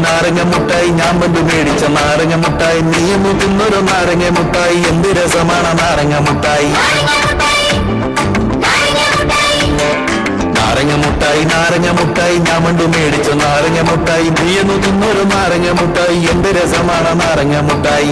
നാരങ്ങ മുട്ടായി ഞാൻ പണ്ട് മേടിച്ച നാരങ്ങ മുട്ടായി നീ മുട്ടുന്നൊരു നാരങ്ങ മുട്ടായി എന്ത് രസമാണ് നാരങ്ങ മുട്ടായി. നാരങ്ങ മുട്ടായി ഞാൻ പണ്ട് മേടിച്ച നാരങ്ങ മുട്ടായി നീ മുട്ടുന്നൊരു നാരങ്ങ മുട്ടായി എന്ത് രസമാണ് നാരങ്ങ മുട്ടായി.